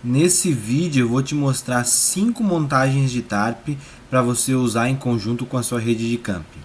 Nesse vídeo eu vou te mostrar 5 montagens de tarp para você usar em conjunto com a sua rede de camping.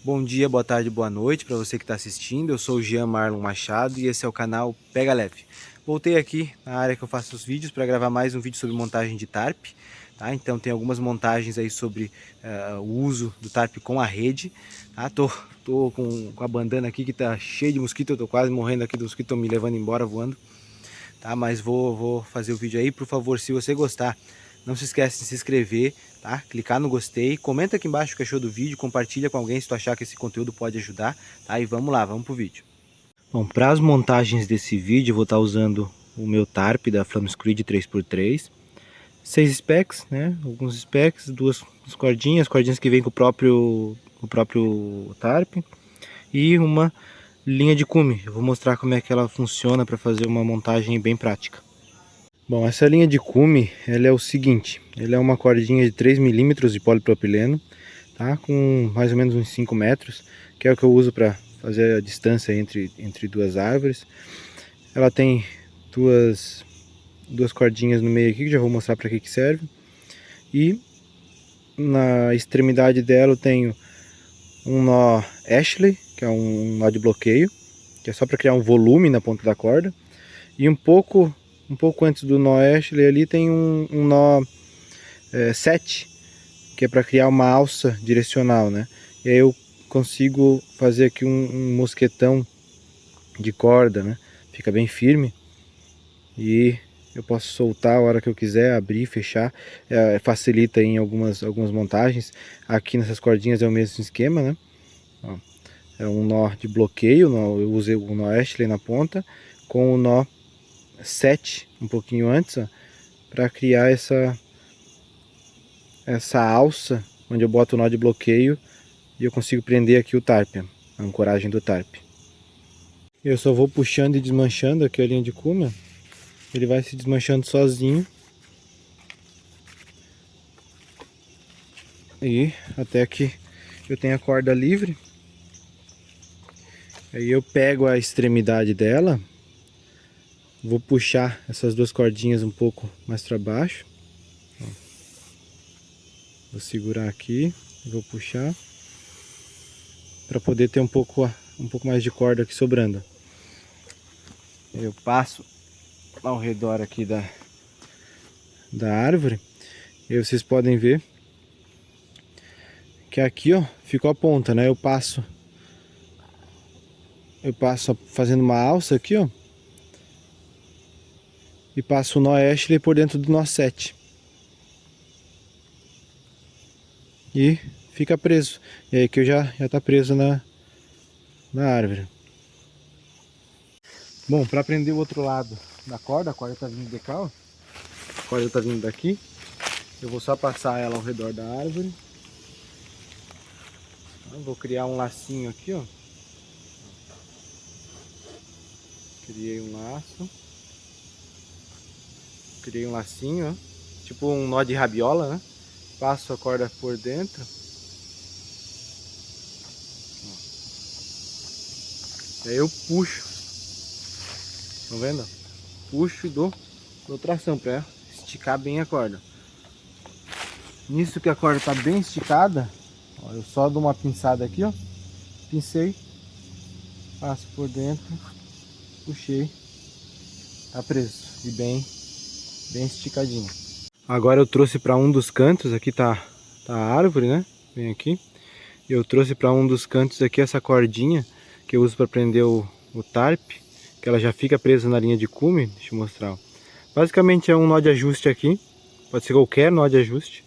Bom dia, boa tarde, boa noite para você que está assistindo. Eu sou o Jean Marlon Machado e esse é o canal Pega Leve. Voltei aqui na área que eu faço os vídeos para gravar mais um vídeo sobre montagem de tarp. Tá? Então tem algumas montagens aí sobre o uso do tarp com a rede. Tá? Tô com a bandana aqui que tá cheia de mosquito, eu tô quase morrendo aqui dos mosquitos, estão me levando embora voando. Tá? Mas vou fazer o vídeo aí. Por favor, se você gostar, não se esquece de se inscrever, tá? Clicar no gostei, comenta aqui embaixo o que achou do vídeo, compartilha com alguém se tu achar que esse conteúdo pode ajudar, tá? E vamos lá, vamos pro vídeo. Bom, para as montagens desse vídeo eu vou estar usando o meu tarp da Flamscreed 3x3, 6 specs, né? Alguns specs, duas cordinhas que vem com o próprio tarp e uma linha de cume. Eu vou mostrar como é que ela funciona para fazer uma montagem bem prática. Bom, essa linha de cume, ela é o seguinte, ela é uma cordinha de 3 milímetros de polipropileno, tá? Com mais ou menos uns 5 metros, que é o que eu uso para fazer a distância entre duas árvores. Ela tem duas cordinhas no meio aqui, que já vou mostrar para que serve. E na extremidade dela eu tenho um nó Ashley, que é um nó de bloqueio, que é só para criar um volume na ponta da corda. E um pouco antes do nó Ashley ali tem um nó 7, que é para criar uma alça direcional, né? E aí eu consigo fazer aqui um mosquetão de corda, né? Fica bem firme e eu posso soltar a hora que eu quiser, abrir, fechar, facilita em algumas montagens. Aqui nessas cordinhas é o mesmo esquema, né? Ó, é um nó de bloqueio, eu usei o nó Ashley na ponta, com o nó 7 um pouquinho antes, para criar essa alça, onde eu boto o nó de bloqueio e eu consigo prender aqui o tarp, a ancoragem do tarp. Eu só vou puxando e desmanchando aqui a linha de cume, ele vai se desmanchando sozinho. E até que eu tenho a corda livre. Aí eu pego a extremidade dela, vou puxar essas duas cordinhas um pouco mais para baixo. Vou segurar aqui, vou puxar para poder ter um pouco mais de corda aqui sobrando. Eu passo ao redor aqui da árvore e vocês podem ver que aqui, ó, ficou a ponta, né? Eu passo fazendo uma alça aqui, ó, e passo o nó Ashley por dentro do nó 7 e fica preso. E aí que eu já tá preso na árvore. Bom, para prender o outro lado da corda, a corda tá vindo de cá, ó. A corda tá vindo daqui. Eu vou só passar ela ao redor da árvore. Eu vou criar um lacinho aqui, ó. Criei um laço. Criei um lacinho, ó. Tipo um nó de rabiola, né? Passo a corda por dentro. E aí eu puxo. Estão vendo? Puxo e dou tração para esticar bem a corda. Nisso que a corda tá bem esticada, ó, eu só dou uma pinçada aqui, ó. Pincei, passo por dentro, puxei, tá preso e bem esticadinho. Agora eu trouxe para um dos cantos, aqui tá a árvore, né? Vem aqui. Eu trouxe para um dos cantos aqui essa cordinha que eu uso para prender o tarp, que ela já fica presa na linha de cume. Deixa eu mostrar, ó. Basicamente é um nó de ajuste aqui, pode ser qualquer nó de ajuste,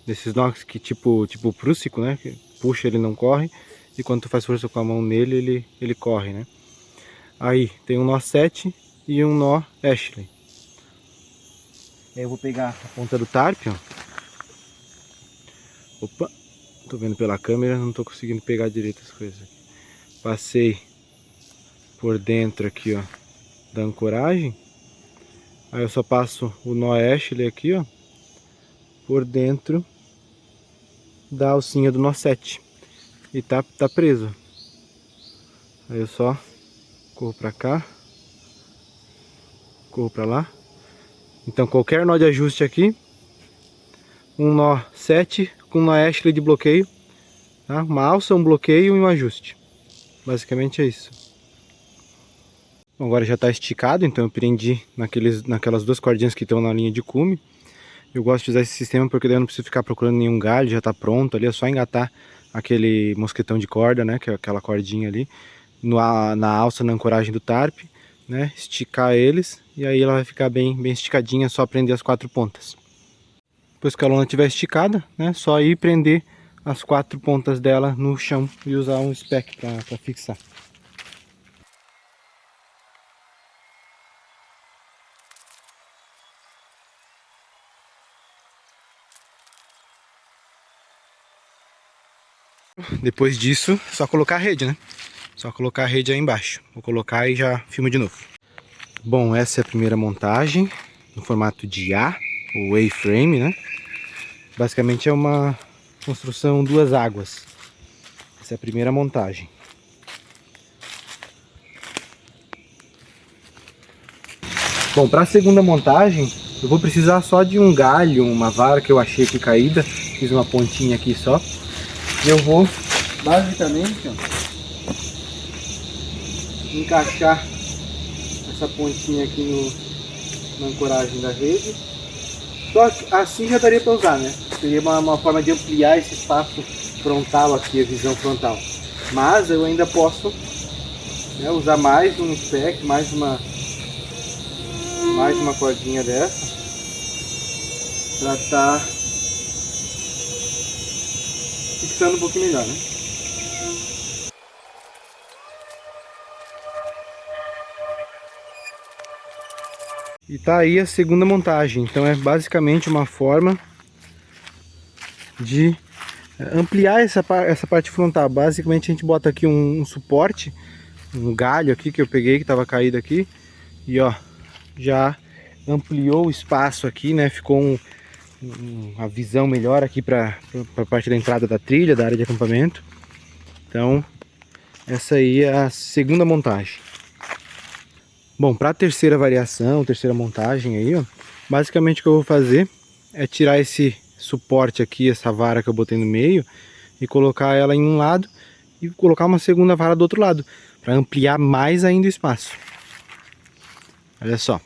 desses nós que tipo prússico, né? Que puxa, ele não corre, e quando tu faz força com a mão nele, ele corre, né? Aí tem um nó 7 e um nó Ashley. Aí eu vou pegar a ponta do tarp, ó. Opa, tô vendo pela câmera, não tô conseguindo pegar direito as coisas aqui. Passei por dentro aqui, ó, da ancoragem. Aí eu só passo o nó Ashley aqui, ó, por dentro da alcinha do nó 7 e tá preso. Aí eu só corro pra cá, corro pra lá, Então qualquer nó de ajuste aqui, um nó 7 com um nó Ashley de bloqueio, tá? Uma alça, um bloqueio e um ajuste. Basicamente é isso. Bom, agora já está esticado, então eu prendi naquelas duas cordinhas que estão na linha de cume. Eu gosto de usar esse sistema porque daí eu não preciso ficar procurando nenhum galho, já está pronto ali, é só engatar aquele mosquetão de corda, né, que é aquela cordinha ali, na alça, na ancoragem do tarp, né, esticar eles e aí ela vai ficar bem esticadinha, só prender as 4 pontas. Depois que a lona estiver esticada, né, só ir prender as 4 pontas dela no chão e usar um spec para fixar. Depois disso, só colocar a rede, né? Só colocar a rede aí embaixo. Vou colocar e já filmo de novo. Bom, essa é a primeira montagem no formato de A, ou A-frame, né? Basicamente é uma construção 2 águas. Essa é a primeira montagem. Bom, para a segunda montagem, eu vou precisar só de um galho, uma vara que eu achei aqui caída. Fiz uma pontinha aqui só. E eu vou, basicamente, ó, encaixar essa pontinha aqui na ancoragem da rede. Só que assim já daria para usar, né? Seria uma forma de ampliar esse espaço frontal aqui, a visão frontal. Mas eu ainda posso, né, usar mais um spec, mais uma cordinha dessa para estar fixando um pouquinho melhor, né? E tá aí a segunda montagem. Então é basicamente uma forma de ampliar essa parte frontal. Basicamente a gente bota aqui um suporte, um galho aqui que eu peguei que estava caído aqui, e ó, já ampliou o espaço aqui, né? Ficou uma visão melhor aqui para a parte da entrada da trilha, da área de acampamento. Então essa aí é a segunda montagem. Bom, para a terceira variação, terceira montagem aí, ó, basicamente o que eu vou fazer é tirar esse suporte aqui, essa vara que eu botei no meio, e colocar ela em um lado e colocar uma segunda vara do outro lado, para ampliar mais ainda o espaço. Olha só.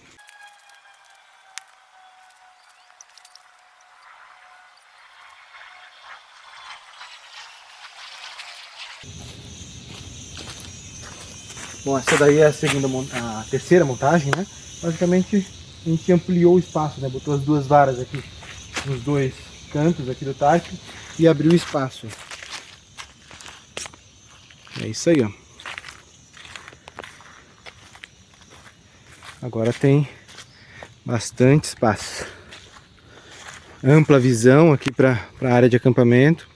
Bom, essa daí é a terceira montagem, né? Basicamente a gente ampliou o espaço, né? Botou as duas varas aqui nos dois cantos aqui do tarp e abriu o espaço. É isso aí, ó. Agora tem bastante espaço. Ampla visão aqui para a área de acampamento.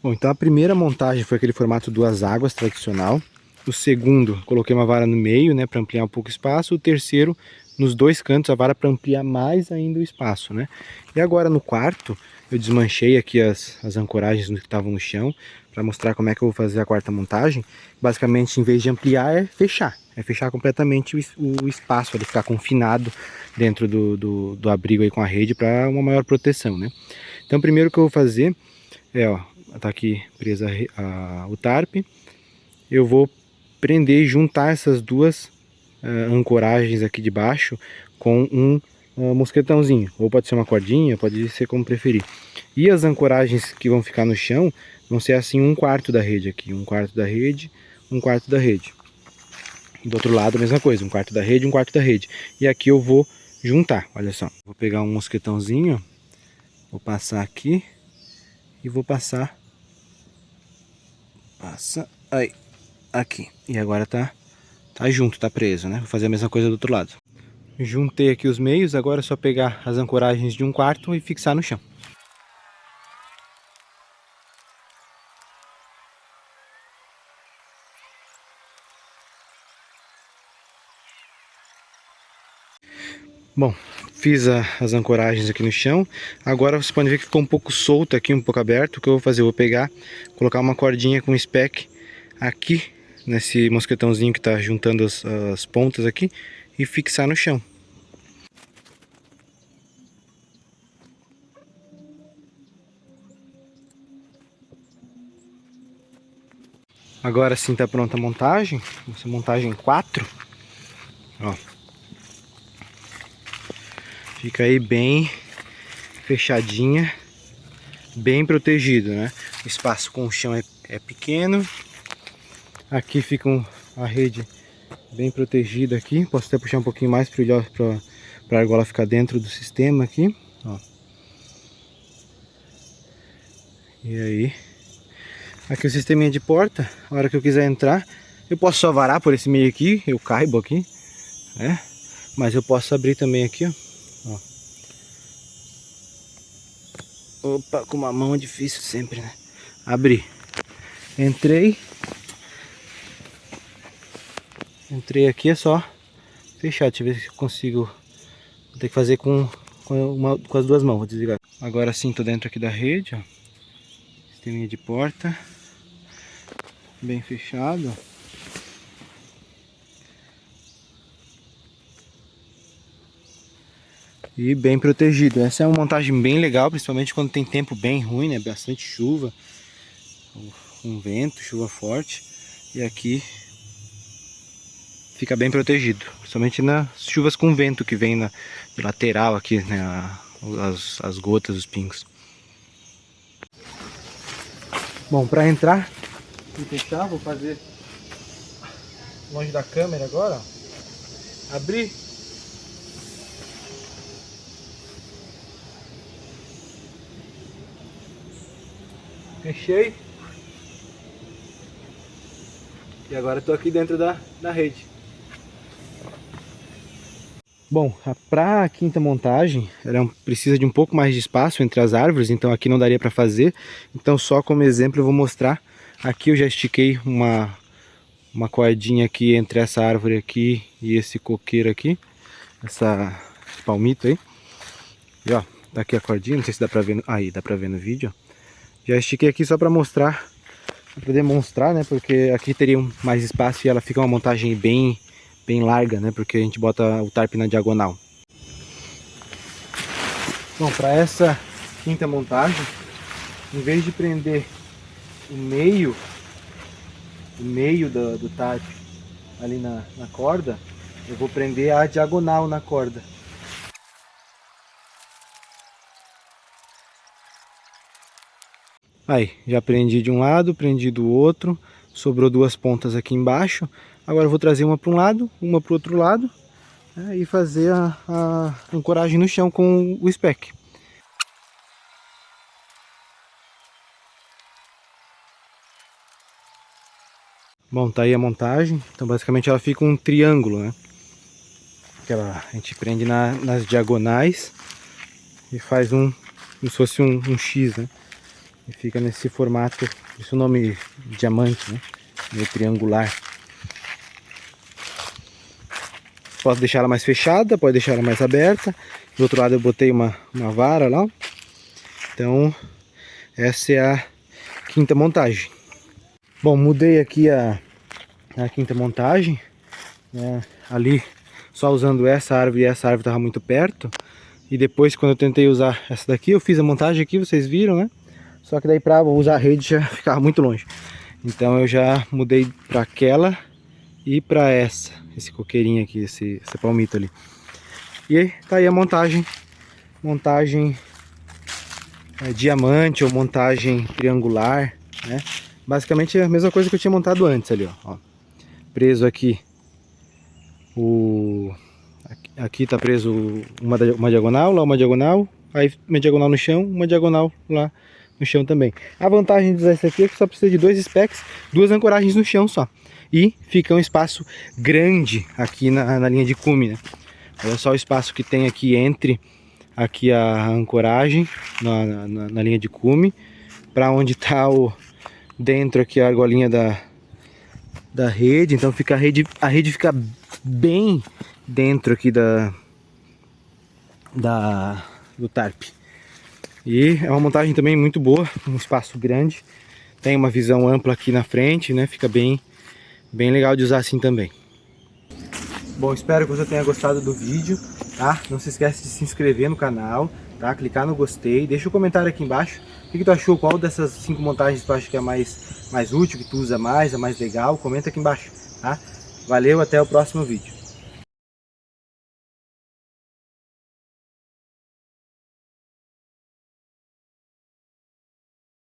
Bom, então a primeira montagem foi aquele formato 2 águas tradicional. O segundo, coloquei uma vara no meio, né, para ampliar um pouco o espaço. O terceiro, nos dois cantos, a vara para ampliar mais ainda o espaço, né. E agora no quarto, eu desmanchei aqui as ancoragens que estavam no chão, para mostrar como é que eu vou fazer a quarta montagem. Basicamente, em vez de ampliar, é fechar. É fechar completamente o espaço, ele ficar confinado dentro do abrigo aí com a rede para uma maior proteção, né. Então, primeiro que eu vou fazer é, ó, tá aqui presa o tarp. Eu vou prender e juntar essas duas ancoragens aqui de baixo com um mosquetãozinho, ou pode ser uma cordinha, pode ser como preferir. E as ancoragens que vão ficar no chão vão ser assim 1/4 da rede aqui, 1/4 da rede, 1/4 da rede. Do outro lado a mesma coisa, 1/4 da rede, 1/4 da rede. E aqui eu vou juntar, olha só. Vou pegar um mosquetãozinho, vou passar aqui e vou passar, passa aí, aqui. E agora tá junto, tá preso, né? Vou fazer a mesma coisa do outro lado. Juntei aqui os meios, agora é só pegar as ancoragens de 1/4 e fixar no chão. Bom, fiz as ancoragens aqui no chão. Agora vocês podem ver que ficou um pouco solto aqui, um pouco aberto. O que eu vou fazer? Eu vou pegar, colocar uma cordinha com spec aqui nesse mosquetãozinho que está juntando as pontas aqui e fixar no chão. Agora sim tá pronta a montagem. Essa montagem 4. Ó. Fica aí bem fechadinha, bem protegido, né? O espaço com o chão é pequeno. Aqui fica a rede bem protegida aqui. Posso até puxar um pouquinho mais para a argola ficar dentro do sistema aqui. Ó. E aí, aqui o sisteminha de porta. A hora que eu quiser entrar, eu posso só varar por esse meio aqui, eu caibo aqui, né? Mas eu posso abrir também aqui, ó. Opa, com uma mão é difícil sempre, né? Abri. Entrei aqui, é só fechar. Deixa eu ver se eu consigo. Vou ter que fazer com as duas mãos. Vou desligar. Agora sim, tô dentro aqui da rede, ó. Sisteminha de porta. Bem fechado, ó. E bem protegido. Essa é uma montagem bem legal, principalmente quando tem tempo bem ruim, né? Bastante chuva, um vento, chuva forte. E aqui fica bem protegido, principalmente nas chuvas com vento que vem do lateral aqui, né? As gotas, os pingos. Bom, para entrar e fechar, vou fazer longe da câmera agora. Abrir. Fechei. E agora estou aqui dentro da rede. Bom, para a quinta montagem, ela precisa de um pouco mais de espaço entre as árvores, então aqui não daria para fazer. Então só como exemplo eu vou mostrar. Aqui eu já estiquei uma cordinha aqui entre essa árvore aqui e esse coqueiro aqui. Esse palmito aí. E ó, tá aqui a cordinha, não sei se dá para ver. Aí, dá para ver no vídeo, ó. Já estiquei aqui só para mostrar, para demonstrar, né? Porque aqui teria mais espaço e ela fica uma montagem bem larga, né? Porque a gente bota o tarp na diagonal. Bom, para essa quinta montagem, em vez de prender o meio do tarp ali na corda, eu vou prender a diagonal na corda. Aí, já prendi de um lado, prendi do outro, sobrou duas pontas aqui embaixo. Agora eu vou trazer uma para um lado, uma para o outro lado, né, e fazer a ancoragem no chão com o spec. Bom, tá aí a montagem. Então basicamente ela fica um triângulo, né? A gente prende nas diagonais e faz como se fosse um X, né? E fica nesse formato, por isso o nome diamante, né? Meio triangular. Posso deixar ela mais fechada, pode deixar ela mais aberta. Do outro lado eu botei uma vara lá. Então essa é a quinta montagem. Bom, mudei aqui a quinta montagem, né? Ali só usando essa árvore e essa árvore estava muito perto. E depois, quando eu tentei usar essa daqui, eu fiz a montagem aqui, vocês viram, né? Só que daí para usar a rede já ficava muito longe. Então eu já mudei para aquela e para esse coqueirinho aqui, esse palmito ali. E tá aí a montagem. Montagem diamante ou montagem triangular, né? Basicamente é a mesma coisa que eu tinha montado antes ali, ó. Preso aqui aqui tá preso uma diagonal, lá uma diagonal, aí uma diagonal no chão, uma diagonal lá no chão também. A vantagem de usar esse aqui é que só precisa de 2 specs, 2 ancoragens no chão só. E fica um espaço grande aqui na linha de cume, né? Olha só o espaço que tem aqui entre aqui a ancoragem na linha de cume, para onde está dentro aqui a argolinha da rede. Então fica a rede fica bem dentro aqui do tarp. E é uma montagem também muito boa, um espaço grande, tem uma visão ampla aqui na frente, né? Fica bem legal de usar assim também. Bom, espero que você tenha gostado do vídeo. tá? Não se esquece de se inscrever no canal, tá? Clicar no gostei, deixa um comentário aqui embaixo. O que tu achou? Qual dessas 5 montagens tu acha que é mais útil, que tu usa mais, é mais legal? Comenta aqui embaixo, tá? Valeu, até o próximo vídeo.